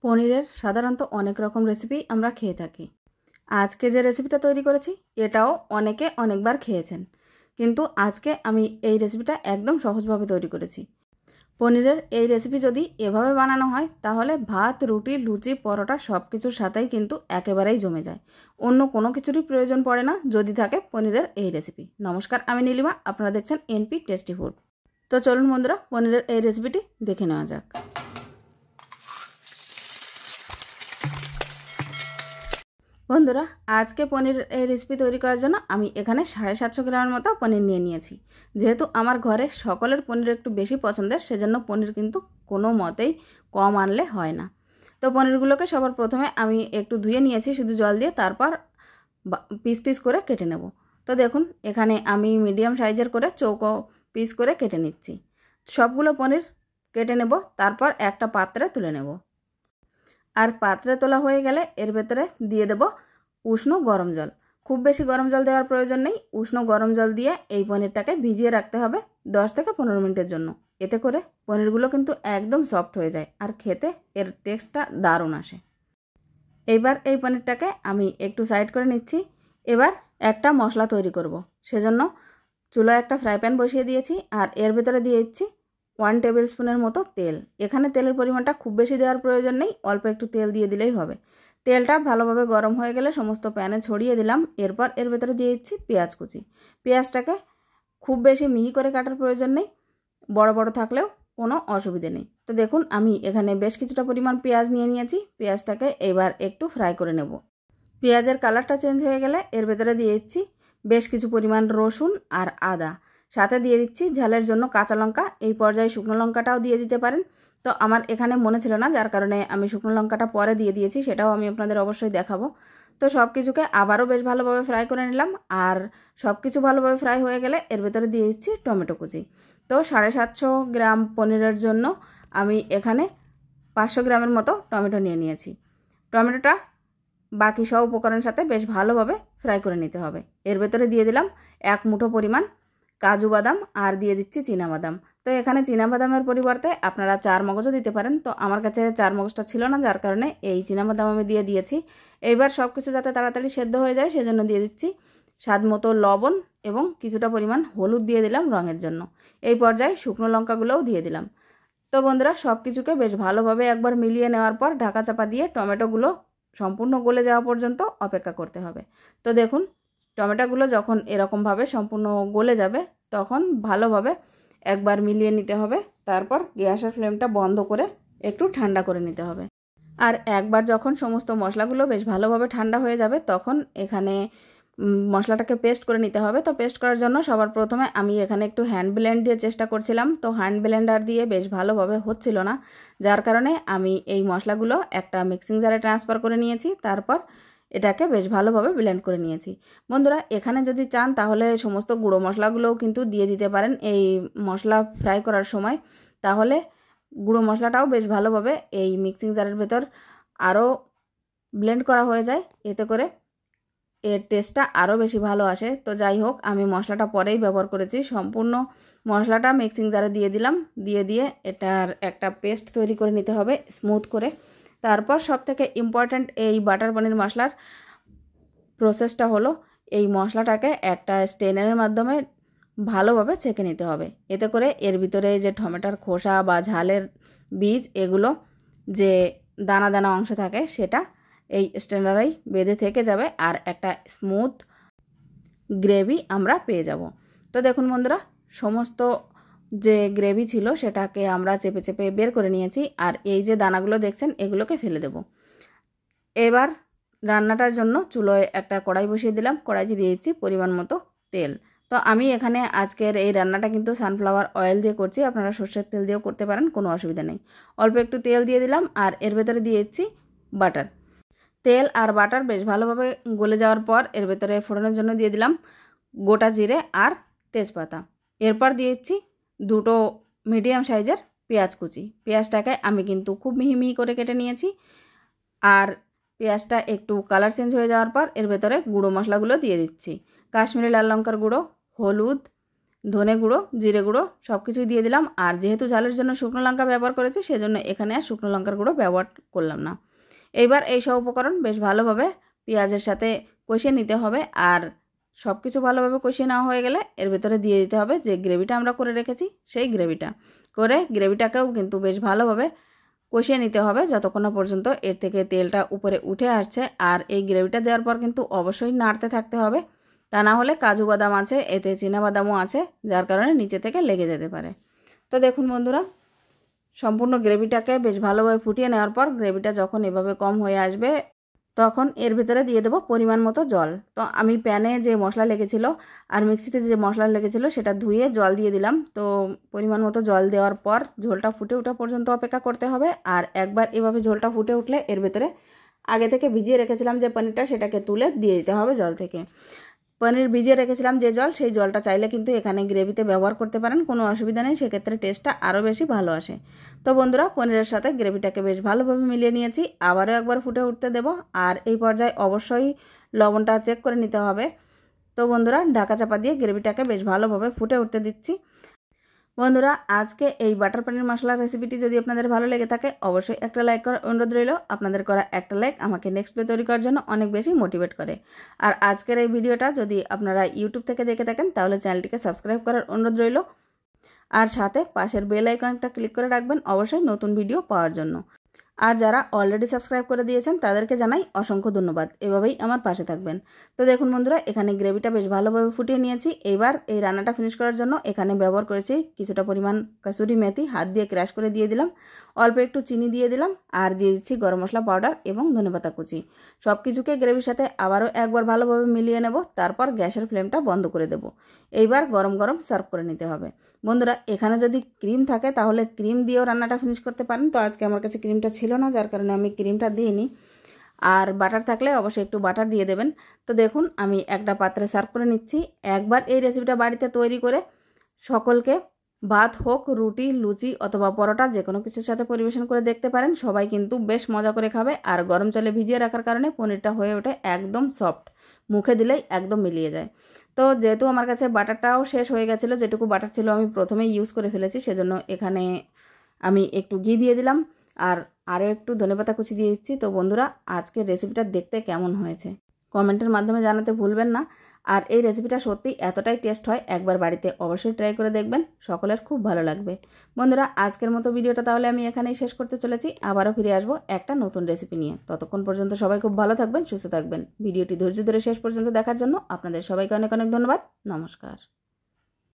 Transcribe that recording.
পনিরের সাধারণত অনেক রকম রেসিপি আমরা খেয়ে থাকি। আজকে যে রেসিপিটা তৈরি করেছি এটাও অনেকে অনেকবার খেয়েছেন, কিন্তু আজকে আমি এই রেসিপিটা একদম সহজভাবে তৈরি করেছি। পনিরের এই রেসিপি যদি এভাবে বানানো হয় তাহলে ভাত, রুটি, লুচি, পরোটা সব কিছুর সাথেই কিন্তু একেবারেই জমে যায়। অন্য কোনো কিছুরই প্রয়োজন পড়ে না যদি থাকে পনিরের এই রেসিপি। নমস্কার, আমি নীলিমা, আপনারা দেখছেন এনপি টেস্টি ফুড। তো চলুন বন্ধুরা, পনিরের এই রেসিপিটি দেখে নেওয়া যাক। বন্ধুরা, আজকে পনির এই রেসিপি তৈরি করার জন্য আমি এখানে 750 গ্রামের মতো পনির নিয়ে নিয়েছি। যেহেতু আমার ঘরে সকলের পনির একটু বেশি পছন্দের, সেজন্য পনির কিন্তু কোনো মতেই কম আনলে হয় না। তো পনিরগুলোকে সবার প্রথমে আমি একটু ধুয়ে নিয়েছি শুধু জল দিয়ে, তারপর পিস পিস করে কেটে নেব। তো দেখুন, এখানে আমি মিডিয়াম সাইজের করে চৌকো পিস করে কেটে নিচ্ছি। সবগুলো পনির কেটে নেব, তারপর একটা পাত্রে তুলে নেব। আর পাত্রে তোলা হয়ে গেলে এর ভেতরে দিয়ে দেব উষ্ণ গরম জল। খুব বেশি গরম জল দেওয়ার প্রয়োজন নেই, উষ্ণ গরম জল দিয়ে এই পনিরটাকে ভিজিয়ে রাখতে হবে 10 থেকে 15 মিনিটের জন্য। এতে করে পনিরগুলো কিন্তু একদম সফট হয়ে যায় আর খেতে এর টেস্টটা দারুণ আসে। এইবার এই পনিরটাকে আমি একটু সাইড করে নিচ্ছি। এবার একটা মশলা তৈরি করব, সেজন্য চুলায় একটা ফ্রাই প্যান বসিয়ে দিয়েছি আর এর ভেতরে দিয়ে দিচ্ছি 1 টেবিল স্পুনের মতো তেল। এখানে তেলের পরিমাণটা খুব বেশি দেওয়ার প্রয়োজন নেই, অল্প একটু তেল দিয়ে দিলেই হবে। তেলটা ভালোভাবে গরম হয়ে গেলে সমস্ত প্যানে ছড়িয়ে দিলাম। এরপর এর ভেতরে দিয়ে দিচ্ছি পেঁয়াজ কুচি। পেঁয়াজটাকে খুব বেশি মিহি করে কাটার প্রয়োজন নেই, বড় বড় থাকলেও কোনো অসুবিধে নেই। তো দেখুন, আমি এখানে বেশ কিছুটা পরিমাণ পেঁয়াজ নিয়ে নিয়েছি। পেঁয়াজটাকে এবার একটু ফ্রাই করে নেব। পেঁয়াজের কালারটা চেঞ্জ হয়ে গেলে এর ভেতরে দিয়ে দিচ্ছি বেশ কিছু পরিমাণ রসুন আর আদা, সাথে দিয়ে দিচ্ছি ঝালের জন্য কাঁচা লঙ্কা। এই পর্যায়ে শুকনো লঙ্কাটাও দিয়ে দিতে পারেন, তো আমার এখানে মনে ছিল না, যার কারণে আমি শুকনো লঙ্কাটা পরে দিয়ে দিয়েছি, সেটাও আমি আপনাদের অবশ্যই দেখাবো। তো সব কিছুকে আবারও বেশ ভালোভাবে ফ্রাই করে নিলাম। আর সব কিছু ভালোভাবে ফ্রাই হয়ে গেলে এর ভেতরে দিয়ে দিচ্ছি টমেটো কুচি। তো 750 গ্রাম পনিরের জন্য আমি এখানে 500 গ্রামের মতো টমেটো নিয়ে নিয়েছি। টমেটোটা বাকি সব উপকরণের সাথে বেশ ভালোভাবে ফ্রাই করে নিতে হবে। এর ভেতরে দিয়ে দিলাম 1 মুঠো পরিমাণ কাজু বাদাম আর দিয়ে দিচ্ছি চীনাবাদাম। তো এখানে চীনাবাদামের পরিবর্তে আপনারা 4 মগজও দিতে পারেন, তো আমার কাছে 4 মগজটা ছিল না, যার কারণে এই চীনাবাদাম আমি দিয়ে দিয়েছি। এইবার সব কিছু যাতে তাড়াতাড়ি সেদ্ধ হয়ে যায় সেজন্য দিয়ে দিচ্ছি স্বাদ মতো লবণ এবং কিছুটা পরিমাণ হলুদ দিয়ে দিলাম রঙের জন্য। এই পর্যায়ে শুকনো লঙ্কাগুলোও দিয়ে দিলাম। তো বন্ধুরা, সব কিছুকে বেশ ভালোভাবে একবার মিলিয়ে নেওয়ার পর ঢাকা চাপা দিয়ে টমেটোগুলো সম্পূর্ণ গলে যাওয়া পর্যন্ত অপেক্ষা করতে হবে। তো দেখুন, টমেটোগুলো যখন এরকমভাবে সম্পূর্ণ গলে যাবে তখন ভালোভাবে একবার মিলিয়ে নিতে হবে। তারপর গ্যাসের ফ্লেমটা বন্ধ করে একটু ঠান্ডা করে নিতে হবে। আর একবার যখন সমস্ত মশলাগুলো বেশ ভালোভাবে ঠান্ডা হয়ে যাবে তখন এখানে মশলাটাকে পেস্ট করে নিতে হবে। তো পেস্ট করার জন্য সবার প্রথমে আমি এখানে একটু হ্যান্ড ব্লেন্ড দিয়ে চেষ্টা করছিলাম, তো হ্যান্ড ব্লেন্ডার দিয়ে বেশ ভালোভাবে হচ্ছিল না, যার কারণে আমি এই মশলাগুলো একটা মিক্সিং জারে ট্রান্সফার করে নিয়েছি। তারপর এটাকে বেশ ভালোভাবে ব্লেন্ড করে নিয়েছি। বন্ধুরা, এখানে যদি চান তাহলে সমস্ত গুঁড়ো মশলাগুলোও কিন্তু দিয়ে দিতে পারেন এই মশলা ফ্রাই করার সময়, তাহলে গুঁড়ো মশলাটাও বেশ ভালোভাবে এই মিক্সিং জারের ভেতর আরও ব্লেন্ড করা হয়ে যায়, এতে করে এর টেস্টটা আরও বেশি ভালো আসে। তো যাই হোক, আমি মশলাটা পরেই ব্যবহার করেছি। সম্পূর্ণ মশলাটা মিক্সিং জারে দিয়ে দিলাম, দিয়ে এটার একটা পেস্ট তৈরি করে নিতে হবে স্মুথ করে। তারপর সবথেকে ইম্পর্ট্যান্ট এই বাটার পনির মশলার প্রসেসটা হলো এই মশলাটাকে একটা স্টেনারের মাধ্যমে ভালোভাবে ছেঁকে নিতে হবে। এতে করে এর ভিতরে যে টমেটোর খোসা বা ঝালের বীজ, এগুলো যে দানা দানা অংশ থাকে সেটা এই স্টেনারেই বেঁধে থেকে যাবে আর একটা স্মুথ গ্রেভি আমরা পেয়ে যাব। তো দেখুন বন্ধুরা, সমস্ত যে গ্রেভি ছিল সেটাকে আমরা চেপে চেপে বের করে নিয়েছি। আর এই যে দানাগুলো দেখছেন এগুলোকে ফেলে দেব। এবার রান্নাটার জন্য চুলোয় একটা কড়াই বসিয়ে দিলাম। কড়াইতে দিয়ে দিচ্ছি পরিমাণ মতো তেল। তো আমি এখানে আজকের এই রান্নাটা কিন্তু সানফ্লাওয়ার অয়েল দিয়ে করছি, আপনারা সর্ষের তেল দিয়েও করতে পারেন, কোনো অসুবিধা নেই। অল্প একটু তেল দিয়ে দিলাম আর এর ভেতরে দিয়ে দিচ্ছি বাটার। তেল আর বাটার বেশ ভালোভাবে গলে যাওয়ার পর এর ভেতরে ফোড়নের জন্য দিয়ে দিলাম গোটা জিরে আর তেজপাতা। এরপর দিয়ে দিচ্ছি 2টো মিডিয়াম সাইজের পেঁয়াজ কুচি। পেঁয়াজটাকে আমি কিন্তু খুব মিহি মিহি করে কেটে নিয়েছি। আর পেঁয়াজটা একটু কালার চেঞ্জ হয়ে যাওয়ার পর এর ভেতরে গুঁড়ো মশলাগুলো দিয়ে দিচ্ছি। কাশ্মীরি লাল লঙ্কার গুঁড়ো, হলুদ, ধনে গুঁড়ো, জিরে গুঁড়ো সব কিছুই দিয়ে দিলাম। আর যেহেতু ঝালের জন্য শুকনো লঙ্কা ব্যবহার করেছি সেজন্য এখানে আর শুকনো লঙ্কার গুঁড়ো ব্যবহার করলাম না। এইবার এই সব উপকরণ বেশ ভালোভাবে পেঁয়াজের সাথে কষিয়ে নিতে হবে। আর সব কিছু ভালোভাবে কষিয়ে নেওয়া হয়ে গেলে এর ভেতরে দিয়ে দিতে হবে যে গ্রেভিটা আমরা করে রেখেছি, সেই গ্রেভিটাকেও কিন্তু বেশ ভালোভাবে কষিয়ে নিতে হবে যতক্ষণ না পর্যন্ত এর থেকে তেলটা উপরে উঠে আসছে। আর এই গ্রেভিটা দেওয়ার পর কিন্তু অবশ্যই নাড়তে থাকতে হবে, তা না হলে কাজু বাদাম আছে, এতে চীনাবাদামও আছে, যার কারণে নিচে থেকে লেগে যেতে পারে। তো দেখুন বন্ধুরা, সম্পূর্ণ গ্রেভিটাকে বেশ ভালোভাবে ফুটিয়ে নেওয়ার পর গ্রেভিটা যখন এভাবে কম হয়ে আসবে তখন এর ভিতরে দিয়ে দেবো পরিমাণ মতো জল। তো আমি প্যানে যে মশলা লেগেছিল আর মিক্সিতে যে মশলা লেগেছিল সেটা ধুয়ে জল দিয়ে দিলাম। তো পরিমাণ মতো জল দেওয়ার পর ঝোলটা ফুটে ওঠা পর্যন্ত অপেক্ষা করতে হবে। আর একবার এভাবে ঝোলটা ফুটে উঠলে এর ভেতরে আগে থেকে ভিজিয়ে রেখেছিলাম যে পনিরটা, সেটাকে তুলে দিয়ে দিতে হবে জল থেকে। পনির ভিজিয়ে রেখেছিলাম যে জল, সেই জলটা চাইলে কিন্তু এখানে গ্রেভিতে ব্যবহার করতে পারেন, কোনো অসুবিধা নেই, সেক্ষেত্রে টেস্টটা আরও বেশি ভালো আসে। তো বন্ধুরা, পনিরের সাথে গ্রেভিটাকে বেশ ভালোভাবে মিলিয়ে নিয়েছি, আবারও একবার ফুটে উঠতে দেব। আর এই পর্যায়ে অবশ্যই লবণটা চেক করে নিতে হবে। তো বন্ধুরা, ঢাকা চাপা দিয়ে গ্রেভিটাকে বেশ ভালোভাবে ফুটে উঠতে দিচ্ছি। বন্ধুরা, আজকে এই বাটার পনির মশলা রেসিপিটি যদি আপনাদের ভালো লেগে থাকে অবশ্যই একটা লাইক করার অনুরোধ রইল। আপনাদের করা একটা লাইক আমাকে নেক্সট ডে তৈরি করার জন্য অনেক বেশি মোটিভেট করে। আর আজকের এই ভিডিওটা যদি আপনারা ইউটিউব থেকে দেখে থাকেন তাহলে চ্যানেলটিকে সাবস্ক্রাইব করার অনুরোধ রইল। আর সাথে পাশের বেল আইকনটা ক্লিক করে রাখবেন অবশ্যই নতুন ভিডিও পাওয়ার জন্য। আর যারা অলরেডি সাবস্ক্রাইব করে দিয়েছেন তাদেরকে জানাই অসংখ্য ধন্যবাদ, এভাবেই আমার পাশে থাকবেন। তো দেখুন বন্ধুরা, এখানে গ্রেভিটা বেশ ভালোভাবে ফুটিয়ে নিয়েছি। এইবার এই রান্নাটা ফিনিশ করার জন্য এখানে ব্যবহার করেছি কিছুটা পরিমাণ কাসুরি মেথি, হাত দিয়ে ক্র্যাশ করে দিয়ে দিলাম, অল্প একটু চিনি দিয়ে দিলাম, আর দিয়ে দিচ্ছি গরম মশলা পাউডার এবং ধনেপাতা কুচি। সব কিছুকে গ্রেভির সাথে আবারও একবার ভালোভাবে মিলিয়ে নেব, তারপর গ্যাসের ফ্লেমটা বন্ধ করে দেব। এইবার গরম গরম সার্ভ করে নিতে হবে। বন্ধুরা, এখানে যদি ক্রিম থাকে তাহলে ক্রিম দিয়েও রান্নাটা ফিনিশ করতে পারেন। তো আজকে আমার কাছে ক্রিমটা ছিল না, যার কারণে আমি ক্রিমটা দিইনি। আর বাটার থাকলে অবশ্যই একটু বাটার দিয়ে দেবেন। তো দেখুন, আমি একটা পাত্রে সার্ভ করে নিচ্ছি। একবার এই রেসিপিটা বাড়িতে তৈরি করে সকলকে ভাত হোক, রুটি, লুচি অথবা পরোটা যে কোনো কিছুর সাথে পরিবেশন করে দেখতে পারেন। সবাই কিন্তু বেশ মজা করে খাবে। আর গরম জলে ভিজিয়ে রাখার কারণে পনিরটা হয়ে ওঠে একদম সফট, মুখে দিলেই একদম মিলিয়ে যায়। তো যেহেতু আমার কাছে বাটারটাও শেষ হয়ে গেছিলো, যেটুকু বাটার ছিল আমি প্রথমেই ইউজ করে ফেলেছি, সেজন্য এখানে আমি একটু ঘি দিয়ে দিলাম আর আরও একটু ধনেপাতা কুচি দিয়ে দিচ্ছি। তো বন্ধুরা, আজকের রেসিপিটা দেখতে কেমন হয়েছে কমেন্টের মাধ্যমে জানাতে ভুলবেন না। আর এই রেসিপিটা সত্যি এতটাই টেস্ট হয়, একবার বাড়িতে অবশ্যই ট্রাই করে দেখবেন, সকলের খুব ভালো লাগবে। বন্ধুরা, আজকের মতো ভিডিওটা তাহলে আমি এখানেই শেষ করতে চলেছি। আবারও ফিরে আসবো একটা নতুন রেসিপি নিয়ে। ততক্ষণ পর্যন্ত সবাই খুব ভালো থাকবেন, সুস্থ থাকবেন। ভিডিওটি ধৈর্য ধরে শেষ পর্যন্ত দেখার জন্য আপনাদের সবাইকে অনেক অনেক ধন্যবাদ। নমস্কার।